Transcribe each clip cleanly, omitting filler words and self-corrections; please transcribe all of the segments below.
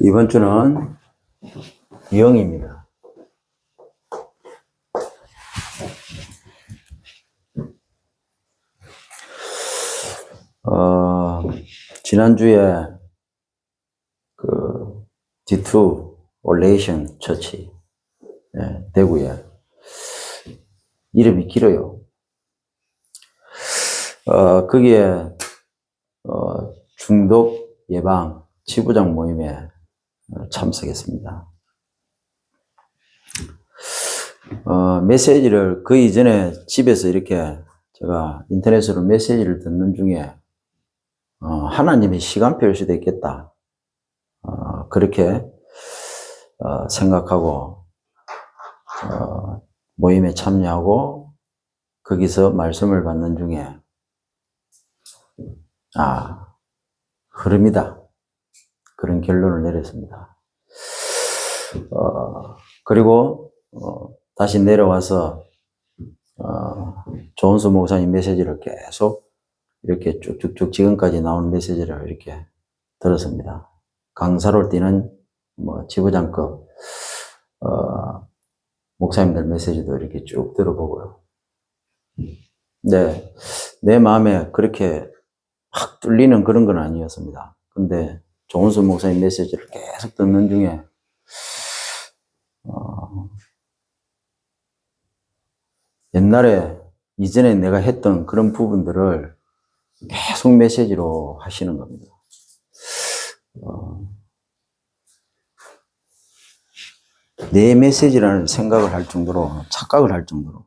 이번 주는 0입니다. 지난주에 그 D2 올레이션 처치, 대구에 이름이 길어요. 거기에 중독 예방 지부장 모임에 참석했습니다. 메시지를 그 이전에 집에서 이렇게 제가 인터넷으로 메시지를 듣는 중에 하나님의 시간표일 수도 있겠다. 그렇게 생각하고 모임에 참여하고 거기서 말씀을 받는 중에 흐름이다. 그런 결론을 내렸습니다. 그리고 다시 내려와서 조은수 목사님 메시지를 계속 이렇게 쭉쭉쭉 지금까지 나온 메시지를 이렇게 들었습니다. 강사로 뛰는 지부장급 목사님들 메시지도 이렇게 쭉 들어보고요. 네, 내 마음에 그렇게 확 뚫리는 그런 건 아니었습니다. 근데 조은수 목사님 메시지를 계속 듣는 중에 옛날에 이전에 내가 했던 그런 부분들을 계속 메시지로 하시는 겁니다. 내 메시지라는 생각을 할 정도로, 착각을 할 정도로.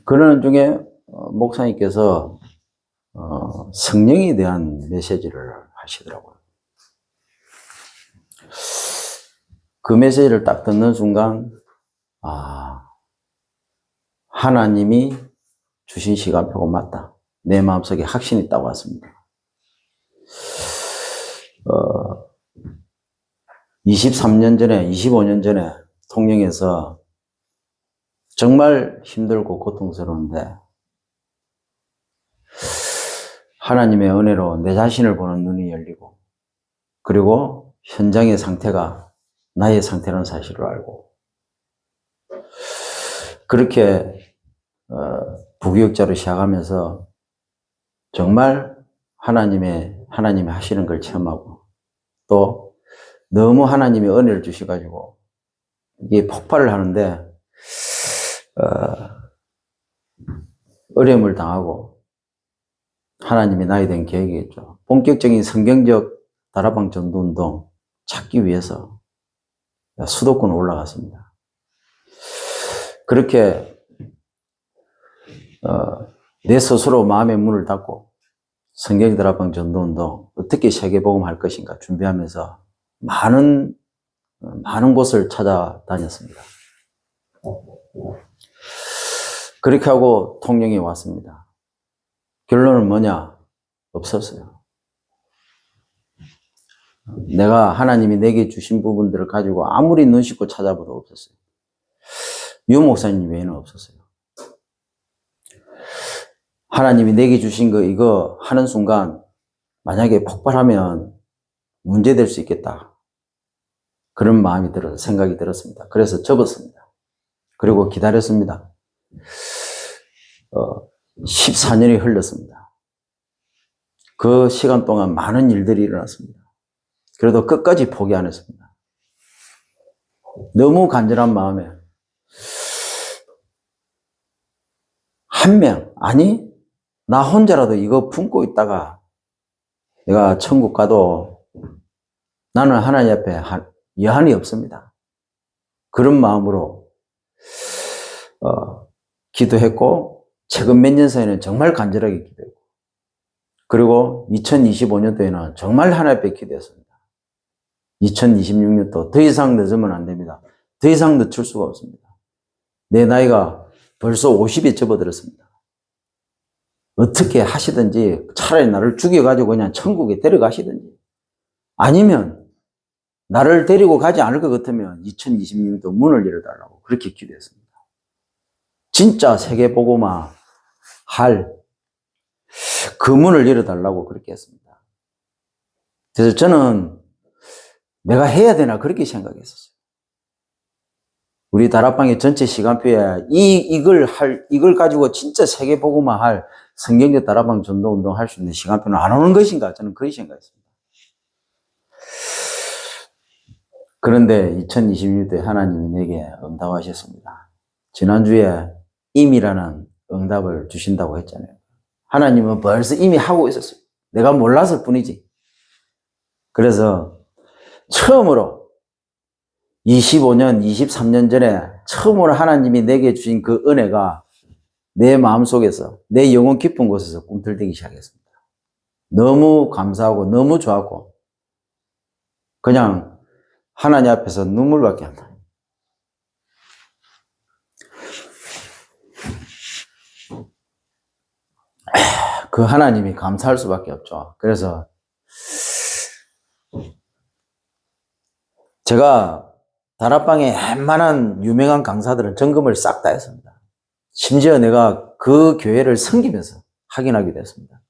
그러는 중에 목사님께서 성령에 대한 메시지를 하시더라고요. 그 메시지를 딱 듣는 순간 하나님이 주신 시간표가 맞다. 내 마음속에 확신이 딱 왔습니다. 23년 전에, 25년 전에 통영에서 정말 힘들고 고통스러운데 하나님의 은혜로 내 자신을 보는 눈이 열리고 그리고 현장의 상태가 나의 상태라는 사실을 알고 그렇게 부교육자로 시작하면서 정말 하나님이 하시는 걸 체험하고 또 너무 하나님의 은혜를 주셔가지고 이게 폭발을 하는데 어려움을 당하고 하나님이 나에 대한 계획이겠죠. 본격적인 성경적 다락방 전도운동 찾기 위해서 수도권 올라갔습니다. 그렇게 내 스스로 마음의 문을 닫고 성경 다락방 전도운동 어떻게 세계복음할 것인가 준비하면서 많은 곳을 찾아다녔습니다. 그렇게 하고 통영에 왔습니다. 결론은 뭐냐? 없었어요. 내가 하나님이 내게 주신 부분들을 가지고 아무리 눈 씻고 찾아봐도 없었어요. 유 목사님 외에는 없었어요. 하나님이 내게 주신 거 이거 하는 순간 만약에 폭발하면 문제될 수 있겠다. 그런 마음이 들어서 생각이 들었습니다. 그래서 접었습니다. 그리고 기다렸습니다. 14년이 흘렀습니다. 그 시간 동안 많은 일들이 일어났습니다. 그래도 끝까지 포기 안 했습니다. 너무 간절한 마음에 한 명, 아니 나 혼자라도 이거 품고 있다가 내가 천국 가도 나는 하나님 앞에 여한이 없습니다. 그런 마음으로 기도했고 최근 몇 년 사이에는 정말 간절하게 기도했고 그리고 2025년도에는 정말 하나님 앞에 기도했습니다. 2026년도 더 이상 늦으면 안 됩니다. 더 이상 늦출 수가 없습니다. 내 나이가 벌써 50에 접어들었습니다. 어떻게 하시든지 차라리 나를 죽여가지고 그냥 천국에 데려가시든지 아니면 나를 데리고 가지 않을 것 같으면 2020년도 문을 열어달라고 그렇게 기도했습니다. 진짜 세계복음화 할 그 문을 열어달라고 그렇게 했습니다. 그래서 저는 내가 해야 되나 그렇게 생각했었어요. 우리 다락방의 전체 시간표에 이걸 가지고 진짜 세계복음화 할 성경적 다락방 전도운동 할 수 있는 시간표는 안 오는 것인가? 저는 그렇게 생각했습니다. 그런데 2026년도에 하나님이 내게 응답하셨습니다. 지난주에 임이라는 응답을 주신다고 했잖아요. 하나님은 벌써 이미 하고 있었어요. 내가 몰랐을 뿐이지. 그래서 처음으로 25년, 23년 전에 처음으로 하나님이 내게 주신 그 은혜가 내 마음속에서, 내 영혼 깊은 곳에서 꿈틀대기 시작했습니다. 너무 감사하고 너무 좋았고 그냥 하나님 앞에서 눈물밖에 안 나요. 그 하나님이 감사할 수밖에 없죠. 그래서 제가 다락방에 웬만한 유명한 강사들은 점검을 싹 다 했습니다. 심지어 내가 그 교회를 섬기면서 확인하기도 했습니다.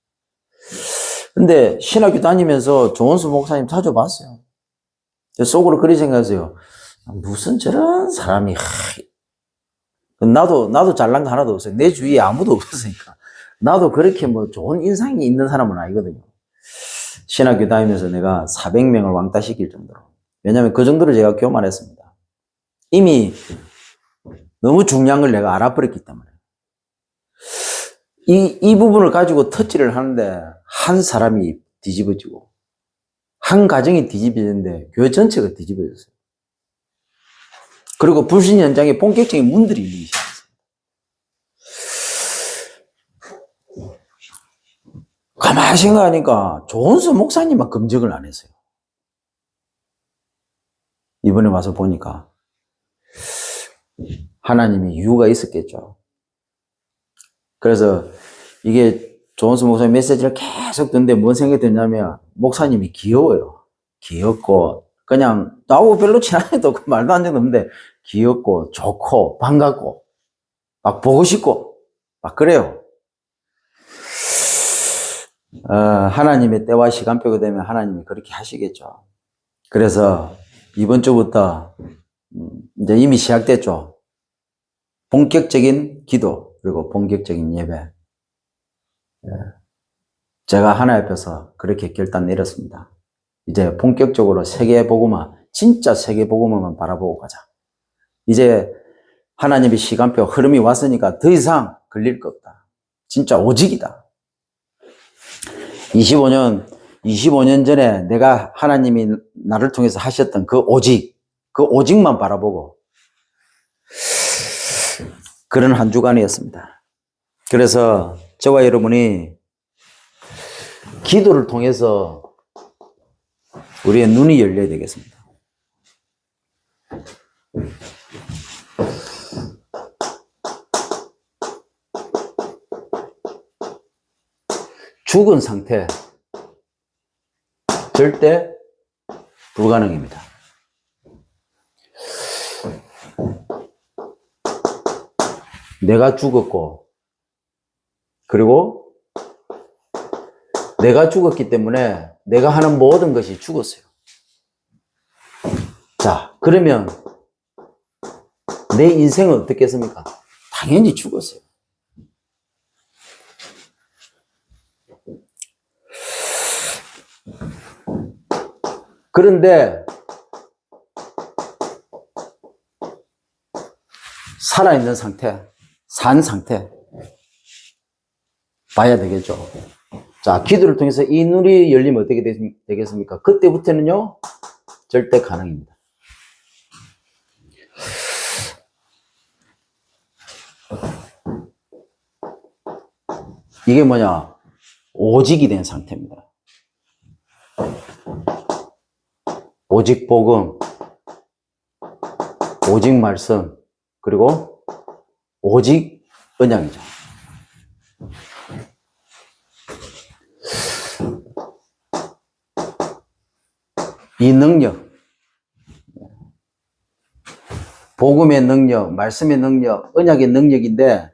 근데 신학교 다니면서 조원수 목사님 자주 봤어요. 속으로 그리 생각했어요. 무슨 저런 사람이, 나도 잘난 거 하나도 없어요. 내 주위에 아무도 없었으니까. 나도 그렇게 뭐 좋은 인상이 있는 사람은 아니거든요. 신학교 다니면서 내가 400명을 왕따시킬 정도로. 왜냐하면 그 정도로 제가 교만했습니다. 이미 너무 중요한 걸 내가 알아버렸기 때문에. 이 부분을 가지고 터치를 하는데 한 사람이 뒤집어지고 한 가정이 뒤집어지는데 교회 전체가 뒤집어졌어요. 그리고 불신 현장에 본격적인 문들이 열리기 시작했어요. 가만히 생각하니까 조은수 목사님만 검증을 안 했어요. 이번에 와서 보니까 하나님이 이유가 있었겠죠. 그래서 이게 조은수 목사님 메시지를 계속 듣는데 뭔 생각이 드냐면 목사님이 귀여워요. 귀엽고 그냥 나하고 별로 친하지도 않고 말도 안 되는 없는데 귀엽고 좋고 반갑고 막 보고 싶고 막 그래요. 하나님의 때와 시간표가 되면 하나님이 그렇게 하시겠죠. 그래서 이번 주부터 이제 이미 시작됐죠. 본격적인 기도 그리고 본격적인 예배. 제가 하나님 앞에서 그렇게 결단 내렸습니다. 이제 본격적으로 세계복음화, 진짜 세계복음화만 바라보고 가자. 이제 하나님의 시간표 흐름이 왔으니까 더 이상 걸릴 거 없다. 진짜 오직이다. 25년 전에 내가 하나님이 나를 통해서 하셨던 그 오직만 바라보고 그런 한 주간이었습니다. 그래서 저와 여러분이 기도를 통해서 우리의 눈이 열려야 되겠습니다. 죽은 상태 절대 불가능입니다. 내가 죽었고 그리고 내가 죽었기 때문에 내가 하는 모든 것이 죽었어요. 자, 그러면 내 인생은 어떻겠습니까? 당연히 죽었어요. 그런데 살아있는 상태, 산 상태 봐야 되겠죠. 자, 기도를 통해서 이 눈이 열리면 어떻게 되겠습니까? 그때부터는요, 절대 가능입니다. 이게 뭐냐? 오직이 된 상태입니다. 오직 복음, 오직 말씀, 그리고 오직 언약이죠. 이 능력, 복음의 능력, 말씀의 능력, 언약의 능력인데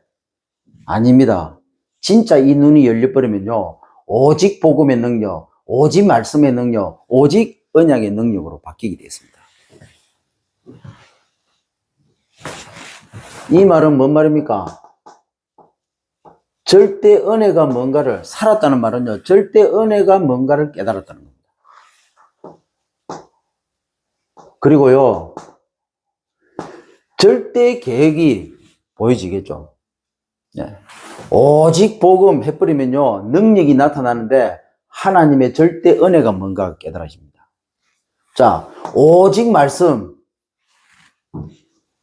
아닙니다. 진짜 이 눈이 열려버리면요. 오직 복음의 능력, 오직 말씀의 능력, 오직 언약의 능력으로 바뀌게 되었습니다. 이 말은 뭔 말입니까? 절대 은혜가 뭔가를 살았다는 말은요. 절대 은혜가 뭔가를 깨달았다는 겁니다. 그리고요. 절대 계획이 보여지겠죠. 네. 오직 복음 해버리면요. 능력이 나타나는데 하나님의 절대 은혜가 뭔가 깨달아집니다. 자, 오직 말씀.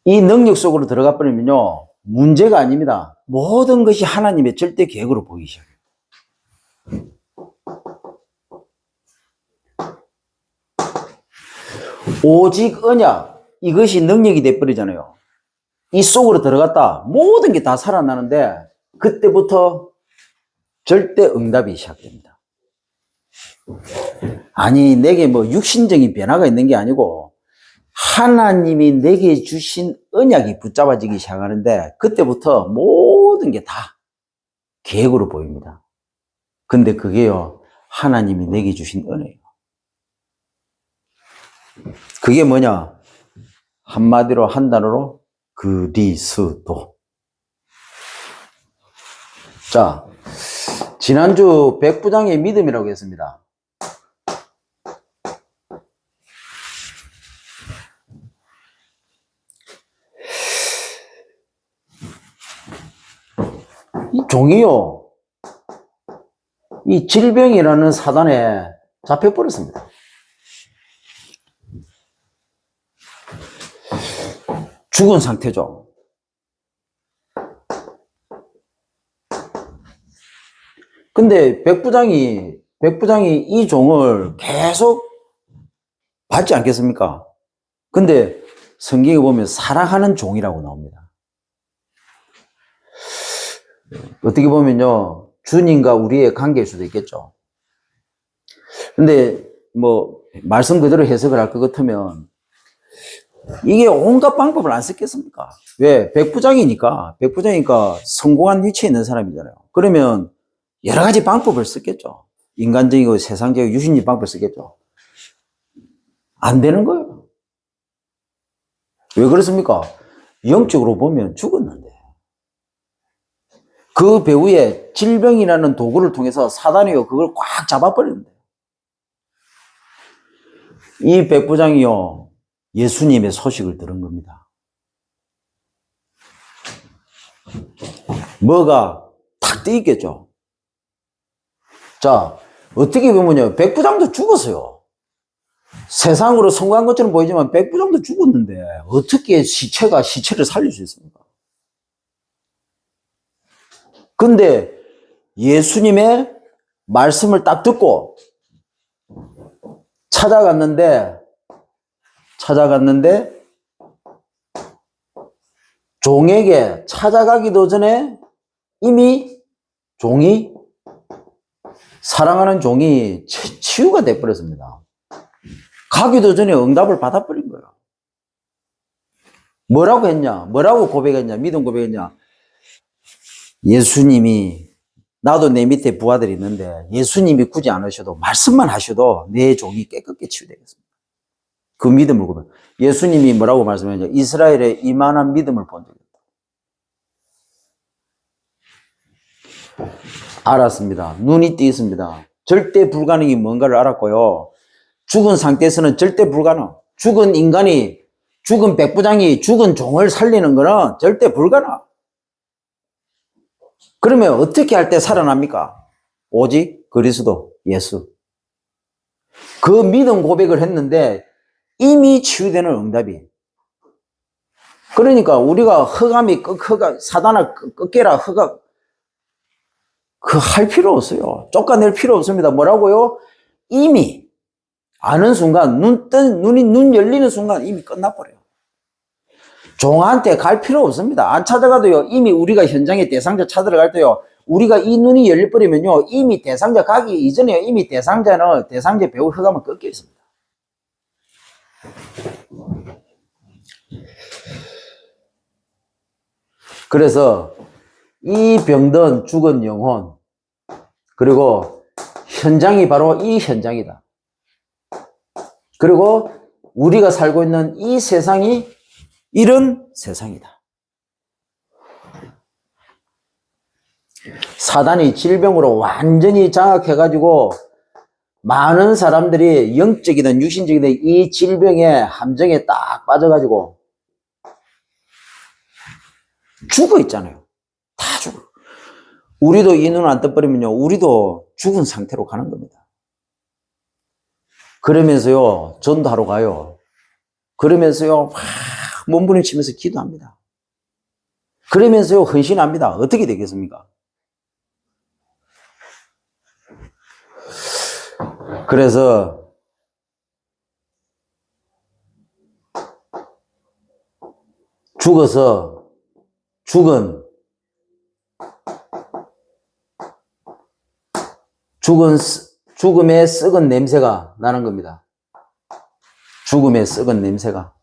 이 능력 속으로 들어가 버리면요. 문제가 아닙니다. 모든 것이 하나님의 절대 계획으로 보이기 시작해요. 오직 언약, 이것이 능력이 돼버리잖아요. 이 속으로 들어갔다 모든 게 다 살아나는데 그때부터 절대 응답이 시작됩니다. 아니 내게 뭐 육신적인 변화가 있는 게 아니고 하나님이 내게 주신 언약이 붙잡아지기 시작하는데 그때부터 모든 게 다 계획으로 보입니다. 근데 그게요 하나님이 내게 주신 은혜예요. 그게 뭐냐? 한마디로 한 단어로 그리스도. 자, 지난주 백부장의 믿음이라고 했습니다. 이 종이요, 이 질병이라는 사단에 잡혀버렸습니다. 죽은 상태죠. 근데 백부장이 이 종을 계속 받지 않겠습니까? 근데 성경에 보면 사랑하는 종이라고 나옵니다. 어떻게 보면요, 주님과 우리의 관계일 수도 있겠죠. 근데 뭐 말씀 그대로 해석을 할 것 같으면 이게 온갖 방법을 안 썼겠습니까? 왜? 백부장이니까 성공한 위치에 있는 사람이잖아요. 그러면 여러 가지 방법을 썼겠죠. 인간적이고 세상적이고 유신적 방법을 썼겠죠. 안 되는 거예요. 왜 그렇습니까? 영적으로 보면 죽었는데. 그 배후에 질병이라는 도구를 통해서 사단이요, 그걸 꽉 잡아버리는데. 이 백부장이요, 예수님의 소식을 들은 겁니다. 뭐가 탁 뜨있겠죠. 자, 어떻게 보면요, 백부장도 죽었어요. 세상으로 성공한 것처럼 보이지만 백부장도 죽었는데 어떻게 시체를 살릴 수 있습니까? 근데 예수님의 말씀을 딱 듣고 찾아갔는데 종에게 찾아가기도 전에 이미 사랑하는 종이 치유가 돼버렸습니다. 가기도 전에 응답을 받아버린 거예요. 뭐라고 했냐? 뭐라고 고백했냐? 믿음 고백했냐? 예수님이, 나도 내 밑에 부하들이 있는데 예수님이 굳이 안 하셔도 말씀만 하셔도 내 종이 깨끗게 치유되겠습니다. 그 믿음을 고백. 예수님이 뭐라고 말씀하셨냐? 이스라엘에 이만한 믿음을 본 적이 없다. 알았습니다. 눈이 띄었습니다. 절대 불가능이 뭔가를 알았고요. 죽은 상태에서는 절대 불가능. 죽은 인간이, 죽은 백부장이 죽은 종을 살리는 거는 절대 불가능. 그러면 어떻게 할 때 살아납니까? 오직 그리스도, 예수. 그 믿음 고백을 했는데 이미 치유되는 응답이. 그러니까 우리가 사단아 꺾게라 할 필요 없어요. 쫓아낼 필요 없습니다. 뭐라고요? 이미 아는 순간, 눈 열리는 순간 이미 끝나버려요. 종한테 갈 필요 없습니다. 안 찾아가도요, 이미 우리가 현장에 대상자 찾으러 갈 때요, 우리가 이 눈이 열려버리면요, 이미 대상자 가기 이전에 이미 대상자 배우 허가만 꺾여 있습니다. 그래서 이 병든 죽은 영혼, 그리고 현장이 바로 이 현장이다. 그리고 우리가 살고 있는 이 세상이 이런 세상이다. 사단이 질병으로 완전히 장악해가지고 많은 사람들이 영적이든 육신적이든 이 질병의 함정에 딱 빠져가지고 죽어 있잖아요. 다 죽어. 우리도 이 눈 안 떠버리면요, 우리도 죽은 상태로 가는 겁니다. 그러면서요, 전도하러 가요. 그러면서요, 막 몸부림치면서 기도합니다. 그러면서요, 헌신합니다. 어떻게 되겠습니까? 그래서 죽어서 죽음의 썩은 냄새가 나는 겁니다. 죽음의 썩은 냄새가.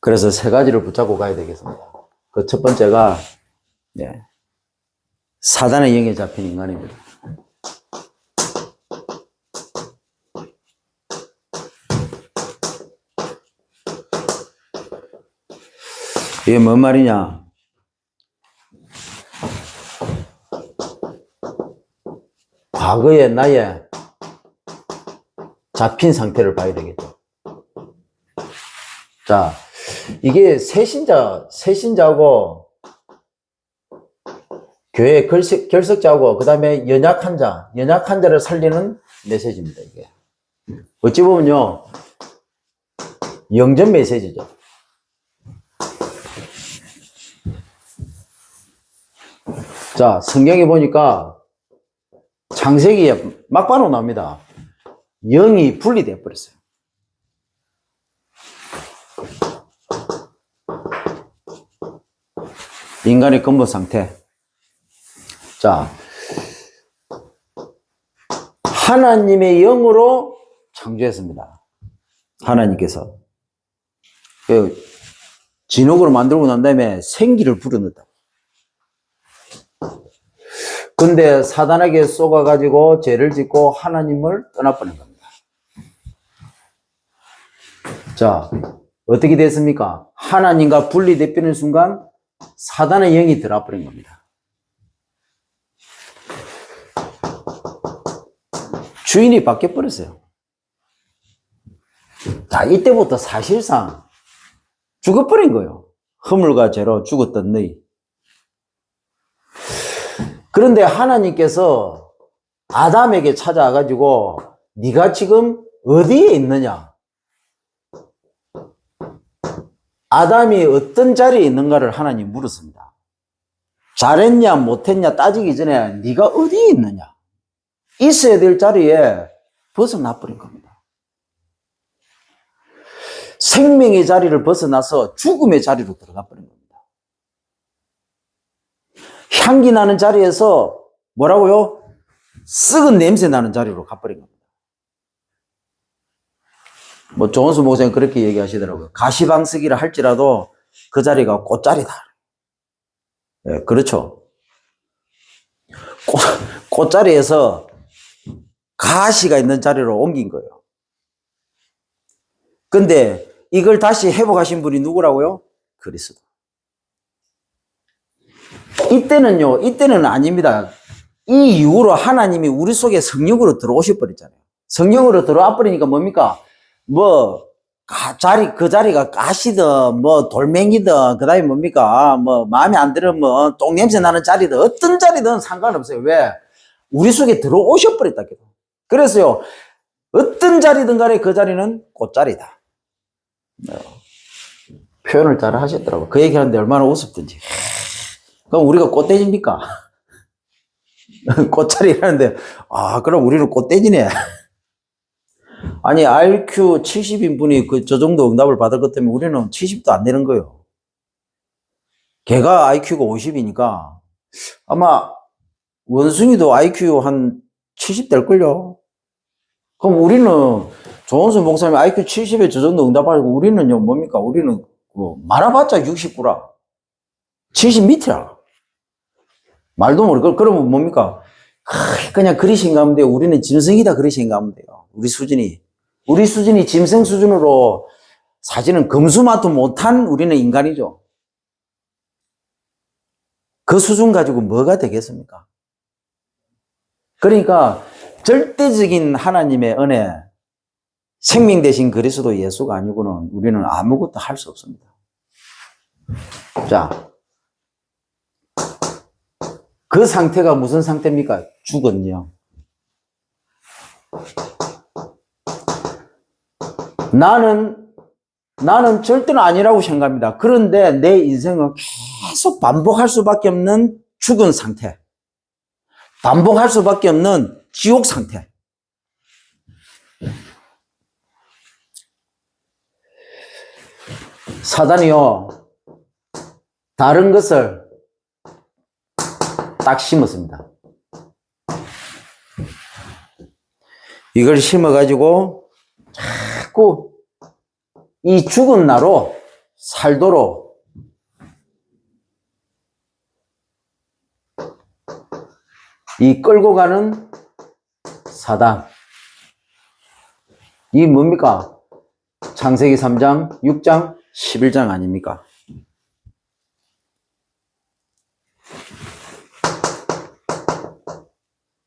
그래서 세 가지를 붙잡고 가야 되겠습니다. 그 첫 번째가 사단의 영에 잡힌 인간입니다. 이게 뭔 말이냐? 과거의 나의 잡힌 상태를 봐야 되겠죠. 자, 이게 새신자하고 교회 결석자하고 그 다음에 연약한 자를 살리는 메시지입니다. 이게 어찌 보면요, 영전 메시지죠. 자, 성경에 보니까 창세기에 막바로 나옵니다. 영이 분리되어 버렸어요. 인간의 근본 상태. 자, 하나님의 영으로 창조했습니다. 하나님께서 진흙으로 만들고 난 다음에 생기를 불어넣었다. 근데 사단에게 쏘가가지고 죄를 짓고 하나님을 떠나버린 겁니다. 자, 어떻게 됐습니까? 하나님과 분리되는 순간 사단의 영이 들어버린 겁니다. 주인이 바뀌어버렸어요. 자, 이때부터 사실상 죽어버린 거예요. 허물과 죄로 죽었던 너희. 그런데 하나님께서 아담에게 찾아와가지고 네가 지금 어디에 있느냐? 아담이 어떤 자리에 있는가를 하나님 물었습니다. 잘했냐 못했냐 따지기 전에 네가 어디에 있느냐? 있어야 될 자리에 벗어나 버린 겁니다. 생명의 자리를 벗어나서 죽음의 자리로 들어가 버린 겁니다. 향기 나는 자리에서 뭐라고요? 썩은 냄새 나는 자리로 가버린 겁니다. 뭐 조은수 목사님 그렇게 얘기하시더라고요. 가시방석이라 할지라도 그 자리가 꽃자리다. 네, 그렇죠. 꽃자리에서 가시가 있는 자리로 옮긴 거예요. 근데 이걸 다시 회복하신 분이 누구라고요? 그리스도. 이때는 아닙니다. 이 이후로 하나님이 우리 속에 성령으로 들어오셔 버렸잖아요. 성령으로 들어와 버리니까 뭡니까? 그 자리가 가시든, 돌멩이든, 그 다음에 뭡니까? 마음에 안 들으면 똥냄새 나는 자리든, 어떤 자리든 상관없어요. 왜? 우리 속에 들어오셔 버렸다. 그래서요, 어떤 자리든 간에 그 자리는 꽃자리다. 표현을 잘 하셨더라고요. 그 얘기 하는데 얼마나 우습든지. 그럼 우리가 꽃돼지입니까? 꽃자리라는데, 그럼 우리는 꽃돼지네. 아니, IQ 70인 분이 저 정도 응답을 받을 것 때문에 우리는 70도 안 되는 거예요. 걔가 IQ가 50이니까 아마 원숭이도 IQ 한 70 될걸요. 그럼 우리는 조원순 목사님 IQ 70에 저 정도 응답하고 우리는요, 뭡니까? 우리는 많아봤자 69라. 70 밑이라. 말도 모르고, 그러면 뭡니까? 그냥 그리 생각하면 돼요. 우리는 짐승이다 그리 생각하면 돼요. 우리 수준이 짐승 수준으로 사실은 금수마도 못한 우리는 인간이죠. 그 수준 가지고 뭐가 되겠습니까? 그러니까 절대적인 하나님의 은혜, 생명 대신 그리스도 예수가 아니고는 우리는 아무것도 할 수 없습니다. 자, 그 상태가 무슨 상태입니까? 죽은요. 나는 절대는 아니라고 생각합니다. 그런데 내 인생은 계속 반복할 수밖에 없는 죽은 상태. 반복할 수밖에 없는 지옥 상태. 사단이요, 다른 것을 딱 심었습니다. 이걸 심어가지고 자꾸 이 죽은 나로 살도록 이 끌고 가는 사단. 이 뭡니까? 창세기 3장, 6장, 11장 아닙니까?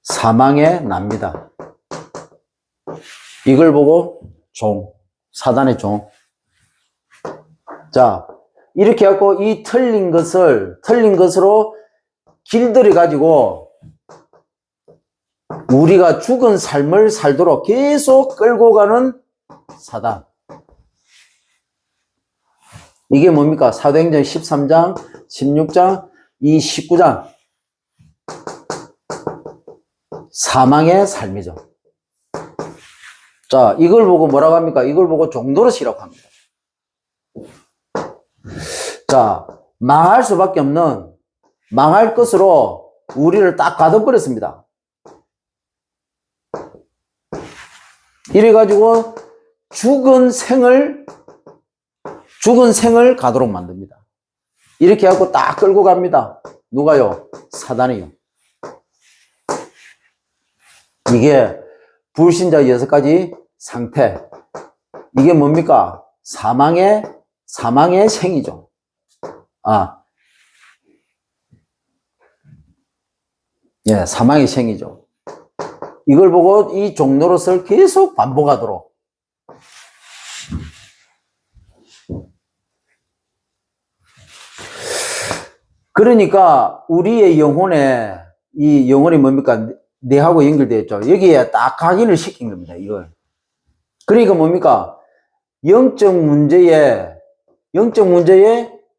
사망의 납니다. 이걸 보고 사단의 종. 자, 이렇게 해갖고 이 틀린 것으로 길들여 가지고 우리가 죽은 삶을 살도록 계속 끌고 가는 사단. 이게 뭡니까? 사도행전 13장, 16장, 이 19장. 사망의 삶이죠. 자, 이걸 보고 뭐라고 합니까? 이걸 보고 종노릇이라고 합니다. 자, 망할 수밖에 없는, 망할 것으로 우리를 딱 가둬버렸습니다. 이래가지고 죽은 생을 가도록 만듭니다. 이렇게 하고 딱 끌고 갑니다. 누가요? 사단이요. 이게 불신자 6가지 상태. 이게 뭡니까? 사망의 생이죠. 사망의 생이죠. 이걸 보고 이 종노릇을 계속 반복하도록. 그러니까 우리의 영혼에, 이 영혼이 뭡니까? 뇌하고 연결되어 있죠. 여기에 딱 각인을 시킨 겁니다, 이걸. 그러니까 뭡니까? 영적 문제에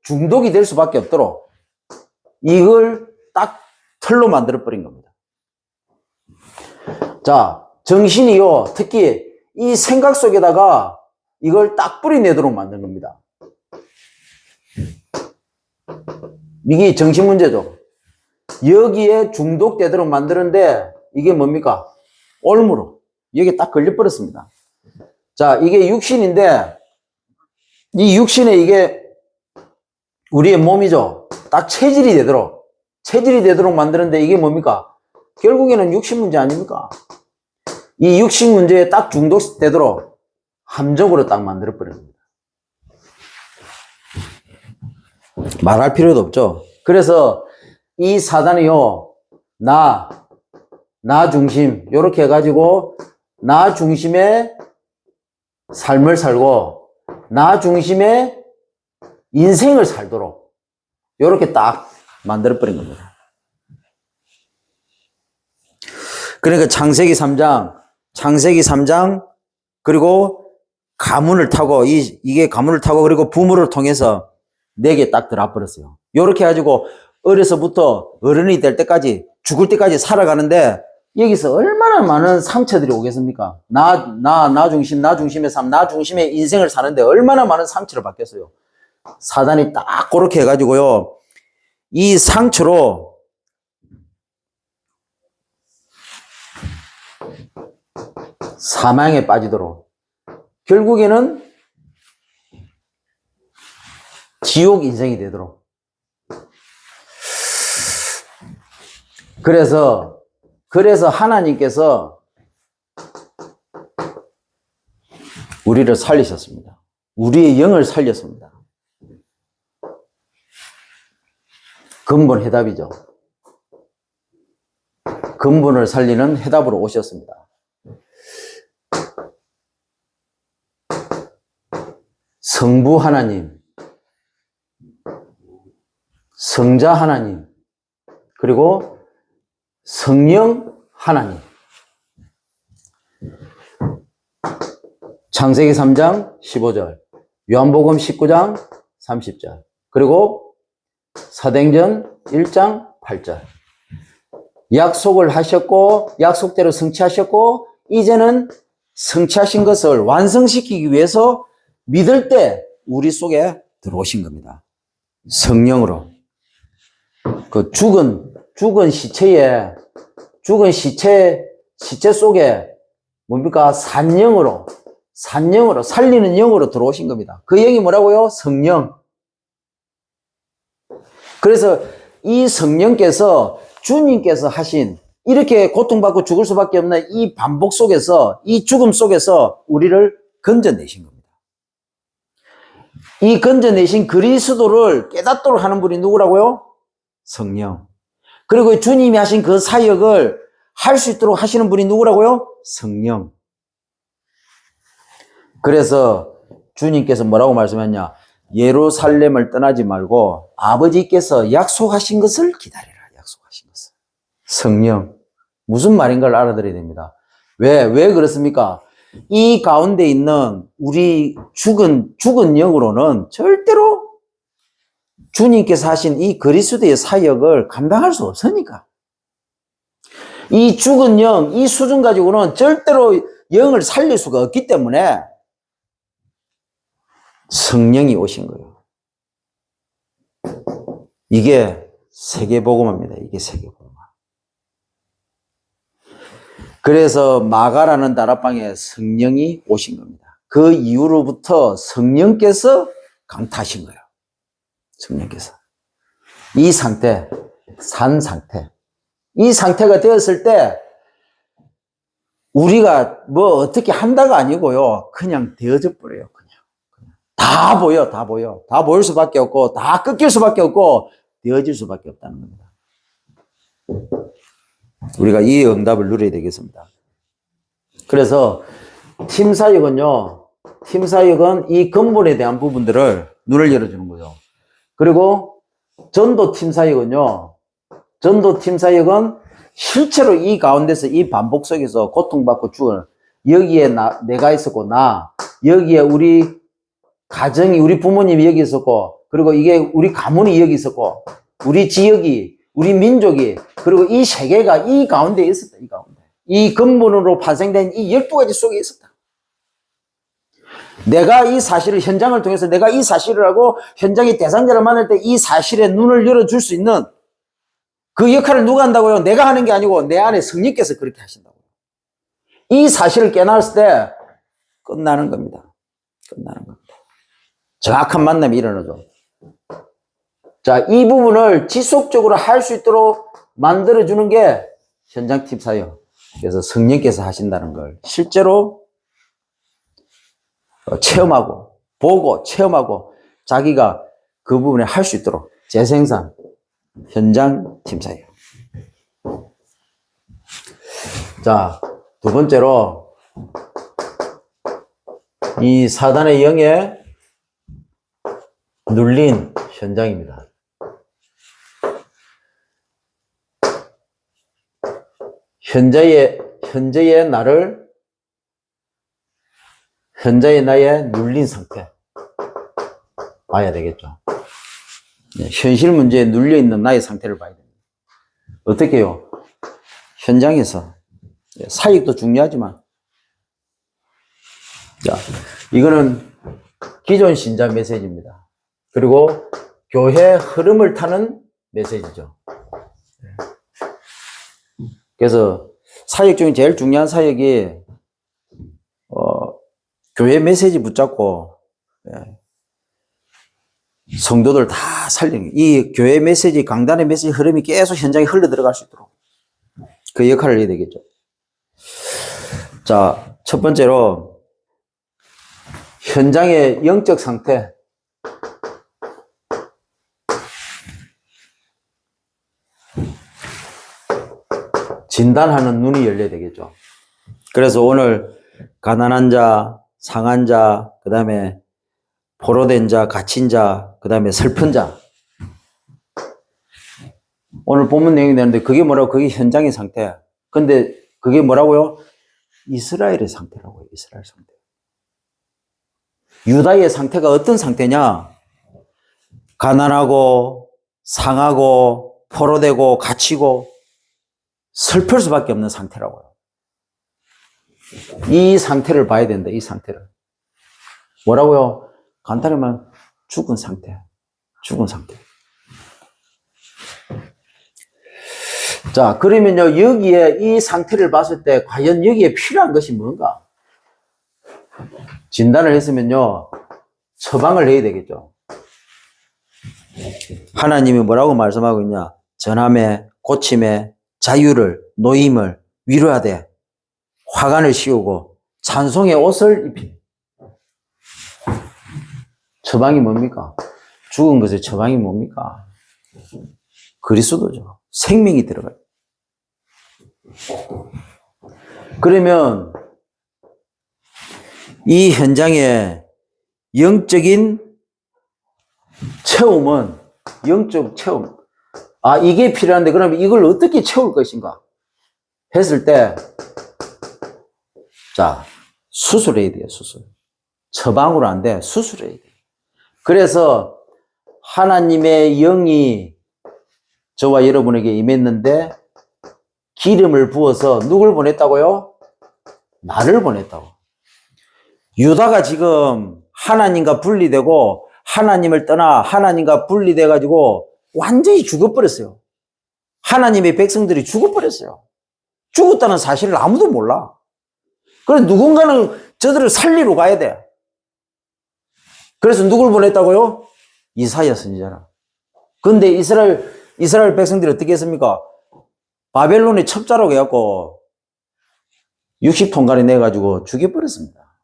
중독이 될 수밖에 없도록 이걸 딱 틀로 만들어버린 겁니다. 자, 정신이요, 특히 이 생각 속에다가 이걸 딱 뿌리내도록 만든 겁니다. 이게 정신 문제죠. 여기에 중독되도록 만드는데 이게 뭡니까? 올무로. 여기에 딱 걸려버렸습니다. 자, 이게 육신인데 이 육신에 이게 우리의 몸이죠. 딱 체질이 되도록 만드는데 이게 뭡니까? 결국에는 육신 문제 아닙니까? 이 육신 문제에 딱 중독되도록 함정으로 딱 만들어버립니다. 말할 필요도 없죠. 그래서 이 사단이요, 나 중심, 요렇게 해가지고 나 중심의 삶을 살고 나 중심의 인생을 살도록 요렇게 딱 만들어버린 겁니다. 그러니까 창세기 3장 그리고 가문을 타고 이게 가문을 타고 그리고 부모를 통해서 내게 딱 들어버렸어요. 요렇게 해가지고 어려서부터 어른이 될 때까지 죽을 때까지 살아가는데 여기서 얼마나 많은 상처들이 오겠습니까? 나 중심의 삶, 나 중심의 인생을 사는데 얼마나 많은 상처를 받겠어요. 사단이 딱 그렇게 해가지고요, 이 상처로 사망에 빠지도록 결국에는 지옥 인생이 되도록. 그래서 하나님께서 우리를 살리셨습니다. 우리의 영을 살렸습니다. 근본 해답이죠. 근본을 살리는 해답으로 오셨습니다. 성부 하나님, 성자 하나님, 그리고 성령 하나님. 창세기 3장 15절, 요한복음 19장 30절, 그리고 사도행전 1장 8절. 약속을 하셨고 약속대로 성취하셨고 이제는 성취하신 것을 완성시키기 위해서 믿을 때 우리 속에 들어오신 겁니다. 성령으로. 그 죽은 시체 속에 뭡니까? 산영으로 살리는 영으로 들어오신 겁니다. 그 영이 뭐라고요? 성령. 그래서 이 성령께서 주님께서 하신 이렇게 고통받고 죽을 수밖에 없는 이 반복 속에서, 이 죽음 속에서 우리를 건져내신 겁니다. 이 건져내신 그리스도를 깨닫도록 하는 분이 누구라고요? 성령. 그리고 주님이 하신 그 사역을 할 수 있도록 하시는 분이 누구라고요? 성령. 그래서 주님께서 뭐라고 말씀했냐? 예루살렘을 떠나지 말고 아버지께서 약속하신 것을 기다리라. 약속하신 것을. 성령. 무슨 말인가를 알아들어야 됩니다. 왜 그렇습니까? 이 가운데 있는 우리 죽은 영으로는 절대로 주님께서 하신 이 그리스도의 사역을 감당할 수 없으니까. 이 죽은 영, 이 수준 가지고는 절대로 영을 살릴 수가 없기 때문에 성령이 오신 거예요. 이게 세계복음입니다. 이게 세계복음. 그래서 마가라는 다락방에 성령이 오신 겁니다. 그 이후로부터 성령께서 강타하신 거예요. 성령께서. 이 상태, 산 상태. 이 상태가 되었을 때 우리가 뭐 어떻게 한다가 아니고요. 그냥 되어져 버려요. 그냥. 다 보여. 다 보일 수밖에 없고 다 꺾일 수밖에 없고 되어질 수밖에 없다는 겁니다. 우리가 이 응답을 누려야 되겠습니다. 그래서 팀 사역은 이 근본에 대한 부분들을 눈을 열어주는 거죠. 그리고 전도 팀 사역은 실제로 이 가운데서 이 반복 속에서 고통받고 죽은 여기에 내가 있었고 여기에 우리 가정이 우리 부모님이 여기 있었고 그리고 이게 우리 가문이 여기 있었고 우리 지역이 우리 민족이 그리고 이 세계가 이 가운데 있었다. 이 가운데. 이 근본으로 파생된 이 12가지 속에 있었다. 내가 이 사실을 현장을 통해서 내가 이 사실을 하고 현장의 대상자를 만날 때 이 사실에 눈을 열어줄 수 있는 그 역할을 누가 한다고요? 내가 하는 게 아니고 내 안에 성령께서 그렇게 하신다고요. 이 사실을 깨달았을 때 끝나는 겁니다. 끝나는 겁니다. 정확한 만남이 일어나죠. 자, 이 부분을 지속적으로 할 수 있도록 만들어주는 게 현장팀 사역. 그래서 성령께서 하신다는 걸 실제로 체험하고, 보고, 체험하고, 자기가 그 부분에 할 수 있도록 재생산, 현장팀 사역. 자, 두 번째로, 이 사단의 영에 눌린 현장입니다. 현재의 나의 눌린 상태. 봐야 되겠죠. 현실 문제에 눌려있는 나의 상태를 봐야 됩니다. 어떻게 해요? 현장에서. 사역도 중요하지만. 자, 이거는 기존 신자 메시지입니다. 그리고 교회 흐름을 타는 메시지죠. 그래서 사역 중에 제일 중요한 사역이 교회 메시지 붙잡고 성도들 다 살리는 이 교회 메시지, 강단의 메시지 흐름이 계속 현장에 흘러 들어갈 수 있도록 그 역할을 해야 되겠죠. 자, 첫 번째로 현장의 영적 상태. 진단하는 눈이 열려야 되겠죠. 그래서 오늘 가난한 자, 상한 자, 그 다음에 포로된 자, 갇힌 자, 그 다음에 슬픈 자. 오늘 본문 내용이 되는데 그게 뭐라고? 그게 현장의 상태야. 근데 그게 뭐라고요? 이스라엘의 상태라고요. 이스라엘 상태. 유다의 상태가 어떤 상태냐? 가난하고 상하고 포로되고 갇히고 슬플 수밖에 없는 상태라고요. 이 상태를 봐야 된다. 이 상태를. 뭐라고요? 간단히 말하면 죽은 상태. 죽은 상태. 자, 그러면요, 여기에 이 상태를 봤을 때 과연 여기에 필요한 것이 뭔가? 진단을 했으면요, 처방을 해야 되겠죠. 하나님이 뭐라고 말씀하고 있냐? 전함에, 고침에, 자유를, 노임을 위로하되, 화관을 씌우고, 찬송의 옷을 입히. 처방이 뭡니까? 죽은 것의 처방이 뭡니까? 그리스도죠. 생명이 들어가요. 그러면 이 현장의 영적인 체험은 영적 체험. 아, 이게 필요한데 그러면 이걸 어떻게 채울 것인가? 했을 때, 자, 수술해야 돼요, 수술. 처방으로 안 돼, 수술해야 돼. 그래서 하나님의 영이 저와 여러분에게 임했는데 기름을 부어서 누굴 보냈다고요? 나를 보냈다고. 유다가 지금 하나님과 분리되고 하나님을 떠나 하나님과 분리돼 가지고 완전히 죽어버렸어요. 하나님의 백성들이 죽어버렸어요. 죽었다는 사실을 아무도 몰라. 그래서 누군가는 저들을 살리러 가야 돼. 그래서 누굴 보냈다고요? 이사야 선지자라. 근데 이스라엘 백성들이 어떻게 했습니까? 바벨론의 첩자라고 해갖고 60통간에 내가지고 죽여버렸습니다.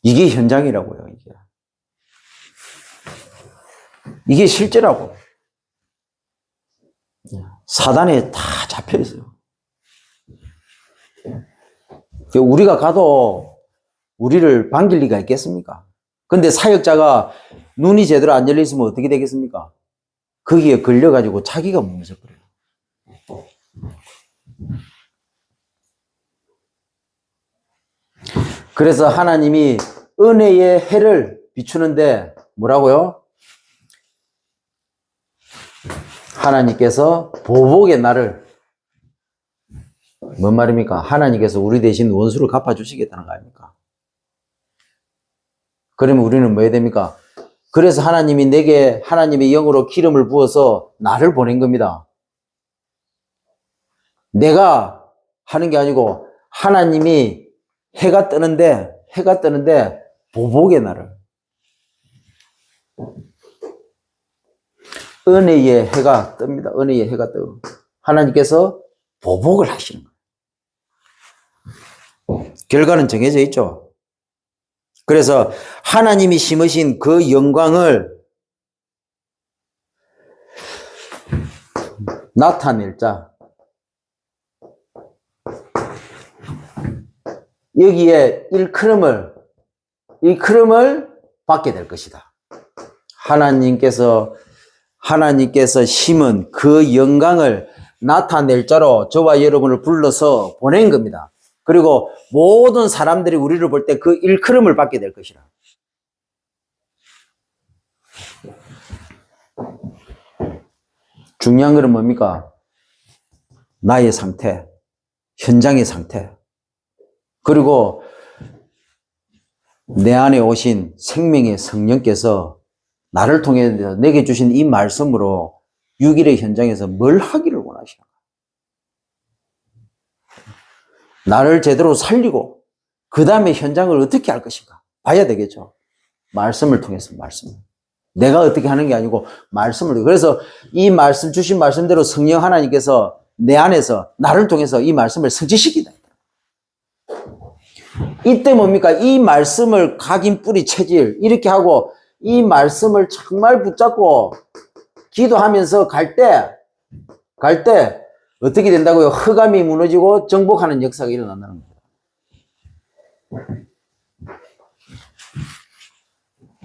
이게 현장이라고요, 이게 실제라고. 사단에 다 잡혀있어요. 우리가 가도 우리를 반길 리가 있겠습니까? 근데 사역자가 눈이 제대로 안 열려있으면 어떻게 되겠습니까? 거기에 걸려가지고 자기가 무너져버려요. 그래서 하나님이 은혜의 해를 비추는데 뭐라고요? 하나님께서 보복의 날을, 뭔 말입니까? 하나님께서 우리 대신 원수를 갚아주시겠다는 거 아닙니까? 그러면 우리는 뭐 해야 됩니까? 그래서 하나님이 내게 하나님의 영으로 기름을 부어서 나를 보낸 겁니다. 내가 하는 게 아니고 하나님이 해가 뜨는데 보복의 날을, 은혜의 해가 뜹니다. 은혜의 해가 뜨고 하나님께서 보복을 하시는 거예요. 결과는 정해져 있죠. 그래서 하나님이 심으신 그 영광을 나타낼 자, 여기에 일컬음을 받게 될 것이다. 하나님께서 심은 그 영광을 나타낼 자로 저와 여러분을 불러서 보낸 겁니다. 그리고 모든 사람들이 우리를 볼 때 그 일컬음을 받게 될 것이라. 중요한 것은 뭡니까? 나의 상태, 현장의 상태, 그리고 내 안에 오신 생명의 성령께서 나를 통해 내게 주신 이 말씀으로 6일의 현장에서 뭘 하기를 원하시나? 나를 제대로 살리고, 그 다음에 현장을 어떻게 할 것인가 봐야 되겠죠. 말씀을 통해서 말씀. 내가 어떻게 하는 게 아니고 말씀을. 그래서 이 말씀 주신 말씀대로 성령 하나님께서 내 안에서 나를 통해서 이 말씀을 성취시키다. 이때 뭡니까? 이 말씀을 각인 뿌리 체질 이렇게 하고 이 말씀을 정말 붙잡고 기도하면서 갈 때 어떻게 된다고요? 흑암이 무너지고 정복하는 역사가 일어난다는 겁니다.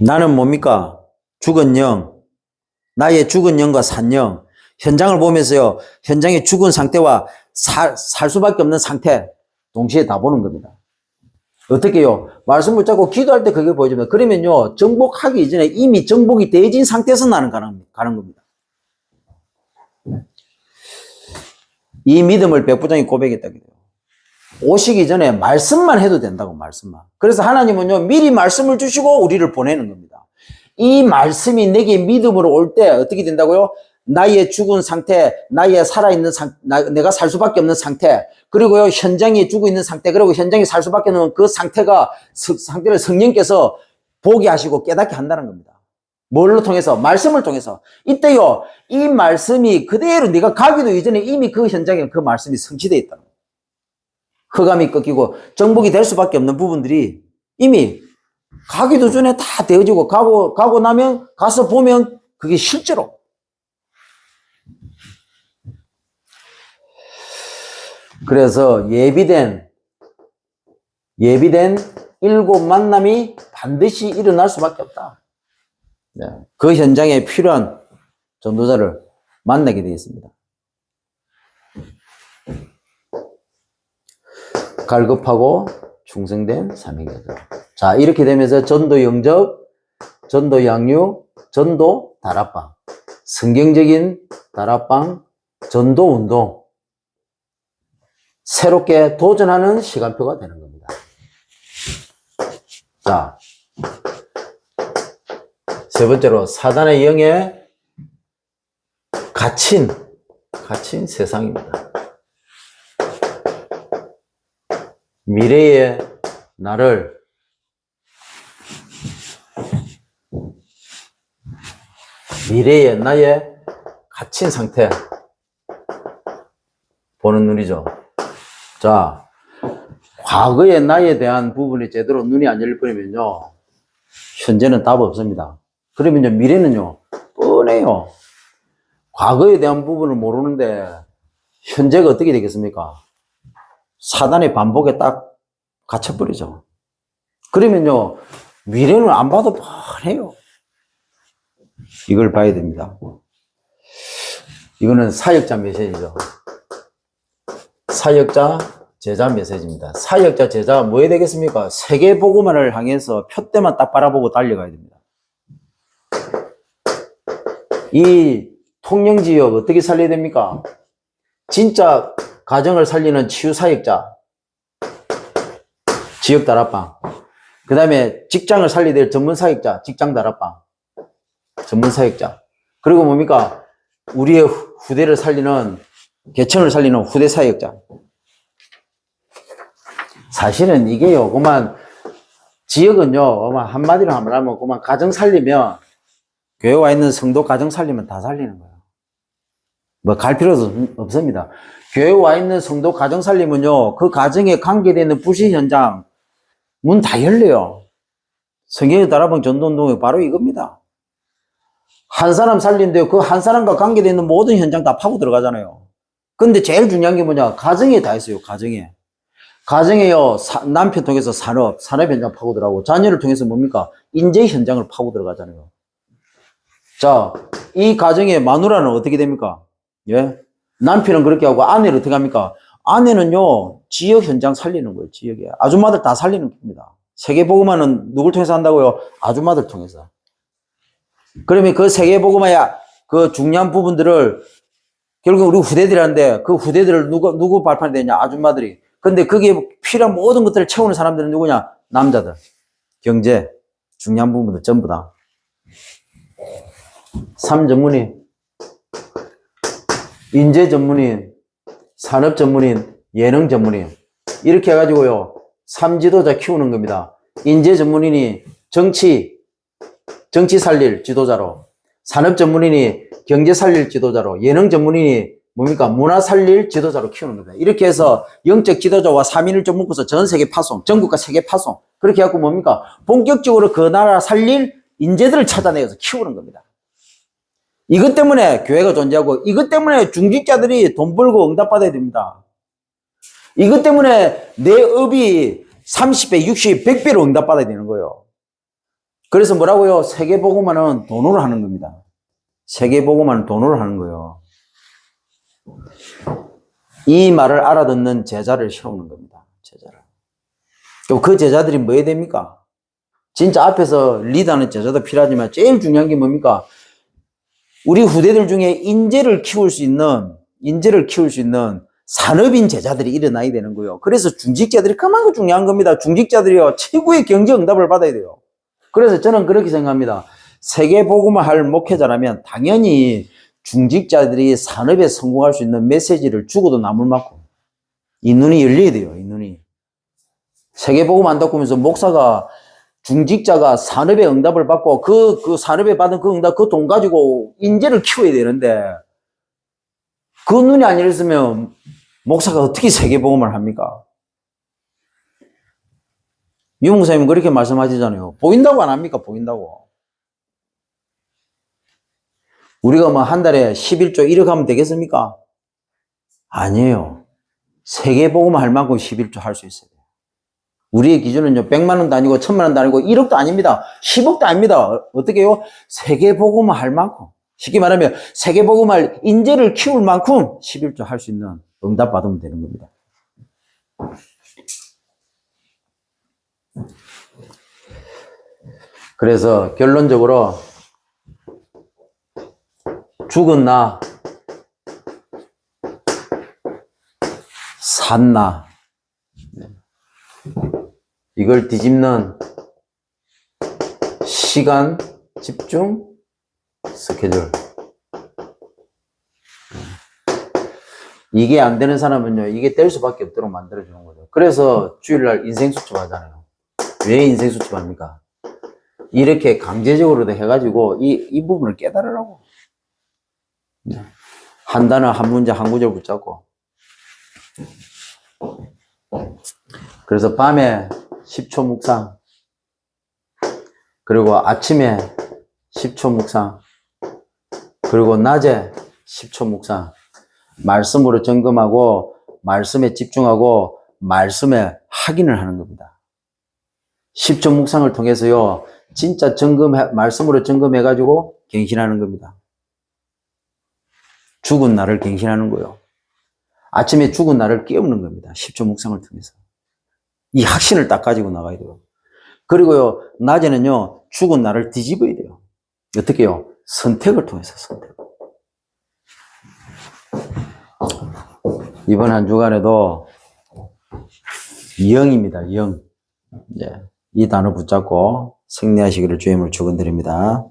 나는 뭡니까? 죽은 영, 나의 죽은 영과 산 영, 현장을 보면서요, 현장의 죽은 상태와 살 수밖에 없는 상태, 동시에 다 보는 겁니다. 어떻게요? 말씀 붙잡고 기도할 때 그게 보여집니다. 그러면요, 정복하기 이전에 이미 정복이 되어진 상태에서 나는 가는 겁니다. 이 믿음을 백부장이 고백했다. 오시기 전에 말씀만 해도 된다고, 말씀만. 그래서 하나님은요, 미리 말씀을 주시고 우리를 보내는 겁니다. 이 말씀이 내게 믿음으로 올 때 어떻게 된다고요? 나의 죽은 상태, 나의 살아있는 내가 살 수밖에 없는 상태, 그리고요, 현장에 죽어 있는 상태, 그리고 현장에 살 수밖에 없는 그 상태를 성령께서 보게 하시고 깨닫게 한다는 겁니다. 뭘로 통해서? 말씀을 통해서. 이때요, 이 말씀이 그대로 네가 가기도 이전에 이미 그 현장에 그 말씀이 성취되어 있다는 거예요. 흑암이 꺾이고 정복이 될 수밖에 없는 부분들이 이미 가기도 전에 다 되어지고 가고 나면 가서 보면 그게 실제로. 그래서 예비된 7 만남이 반드시 일어날 수밖에 없다. 네. 그 현장에 필요한 전도자를 만나게 되어 있습니다. 갈급하고 충성된 사명자들. 자, 이렇게 되면서 전도 영접, 전도 양육, 전도 다락방, 성경적인 다락방, 전도 운동, 새롭게 도전하는 시간표가 되는 겁니다. 자, 세 번째로 사단의 영에 갇힌 세상입니다. 미래의 나를 미래의 나의 갇힌 상태 보는 눈이죠. 자, 과거의 나에 대한 부분이 제대로 눈이 안 열려버리면요, 현재는 답 없습니다. 그러면요, 미래는요, 뻔해요. 과거에 대한 부분을 모르는데 현재가 어떻게 되겠습니까? 사단의 반복에 딱 갇혀버리죠. 그러면요, 미래는 안 봐도 뻔해요. 이걸 봐야 됩니다. 이거는 사역자 메시지죠. 사역자, 제자 메시지입니다. 사역자, 제자 뭐 해야 되겠습니까? 세계복음화를 향해서 표대만 딱 바라보고 달려가야 됩니다. 이 통영지역 어떻게 살려야 됩니까? 진짜 가정을 살리는 치유사역자, 지역다락방. 그 다음에 직장을 살려야 될 전문사역자, 직장다락방, 전문사역자. 그리고 뭡니까? 우리의 후대를 살리는, 개천을 살리는 후대사역자. 사실은 이게요, 그만, 지역은요, 그만 한마디로 하면, 그만 가정 살리면, 교회 와 있는 성도 가정 살리면 다 살리는 거예요. 뭐 갈 필요도 없습니다. 교회 와 있는 성도 가정 살리면요, 그 가정에 관계되는 부시 현장, 문 다 열려요. 성경의 다락방 전도운동이 바로 이겁니다. 한 사람 살린데요, 그 한 사람과 관계되는 모든 현장 다 파고 들어가잖아요. 근데 제일 중요한 게 뭐냐, 가정에 다 있어요, 가정에. 가정에요, 남편 통해서 산업 현장 파고 들어가고, 자녀를 통해서 뭡니까? 인재 현장을 파고 들어가잖아요. 자, 이 가정의 마누라는 어떻게 됩니까? 예? 남편은 그렇게 하고 아내는 어떻게 합니까? 아내는요, 지역 현장 살리는 거예요, 지역에. 아줌마들 다 살리는 겁니다. 세계복음화는 누굴 통해서 한다고요? 아줌마들 통해서. 그러면 그 세계복음화의 그 중요한 부분들을 결국 우리 후대들한테 그 후대들을 누구 발판이 되냐? 아줌마들이. 근데 그게 필요한 모든 것들을 채우는 사람들은 누구냐? 남자들. 경제, 중요한 부분들 전부 다. 3전문인, 인재 전문인, 산업 전문인, 예능 전문인. 이렇게 해가지고요, 3지도자 키우는 겁니다. 인재 전문인이 정치 살릴 지도자로, 산업 전문인이 경제 살릴 지도자로, 예능 전문인이 뭡니까? 문화 살릴 지도자로 키우는 겁니다. 이렇게 해서 영적 지도자와 3인을 좀 묶어서 전 세계 파송, 전국과 세계 파송, 그렇게 해갖고 뭡니까? 본격적으로 그 나라 살릴 인재들을 찾아내서 키우는 겁니다. 이것 때문에 교회가 존재하고, 이것 때문에 중직자들이 돈 벌고 응답받아야 됩니다. 이것 때문에 내 업이 30배, 60, 100배로 응답받아야 되는 거예요. 그래서 뭐라고요? 세계복음화는 돈으로 하는 겁니다. 세계복음화는 돈으로 하는 거예요. 이 말을 알아듣는 제자를 세우는 겁니다. 제자를. 그 제자들이 뭐 해야 됩니까? 진짜 앞에서 리드하는 제자도 필요하지만 제일 중요한 게 뭡니까? 우리 후대들 중에 인재를 키울 수 있는 산업인 제자들이 일어나야 되는 거예요. 그래서 중직자들이 그만큼 중요한 겁니다. 중직자들이요, 최고의 경제 응답을 받아야 돼요. 그래서 저는 그렇게 생각합니다. 세계복음화 할 목회자라면 당연히 중직자들이 산업에 성공할 수 있는 메시지를 주고도 남을 만큼 이 눈이 열려야 돼요. 이 눈이. 세계복음 안 닦으면서 목사가 중직자가 산업에 응답을 받고 그 산업에 받은 그 응답, 그 돈 가지고 인재를 키워야 되는데 그 눈이 안 열렸으면 목사가 어떻게 세계복음을 합니까? 유 목사님은 그렇게 말씀하시잖아요. 보인다고 안 합니까? 보인다고. 우리가 뭐 한 달에 11조 1억 하면 되겠습니까? 아니에요. 세계복음을 할 만큼 11조 할 수 있어요. 우리의 기준은요, 100만 원도 아니고 1000만 원도 아니고 1억도 아닙니다. 10억도 아닙니다. 어떻게 해요? 세계복음을 할 만큼. 쉽게 말하면 세계복음을 인재를 키울 만큼 11조 할 수 있는 응답 받으면 되는 겁니다. 그래서 결론적으로 죽은 나, 산 나, 이걸 뒤집는 시간, 집중, 스케줄. 이게 안 되는 사람은요, 이게 될 수밖에 없도록 만들어주는 거죠. 그래서 주일날 인생수첩 하잖아요. 왜 인생수첩 합니까? 이렇게 강제적으로도 해가지고 이 부분을 깨달으라고. 한 단어, 한 문제, 한 구절 붙잡고. 그래서 밤에 10초 묵상, 그리고 아침에 10초 묵상, 그리고 낮에 10초 묵상. 말씀으로 점검하고, 말씀에 집중하고, 말씀에 확인을 하는 겁니다. 10초 묵상을 통해서요, 진짜 말씀으로 점검해가지고 갱신하는 겁니다. 죽은 나를 갱신하는 거예요. 아침에 죽은 나를 깨우는 겁니다. 10초 묵상을 통해서. 이 확신을 딱 가지고 나가야 돼요. 그리고요, 낮에는요, 죽은 나를 뒤집어야 돼요. 어떻게 해요? 선택을 통해서 선택. 이번 한 주간에도 영입니다. 영. 이 단어 붙잡고 승리하시기를 주임을 축원드립니다.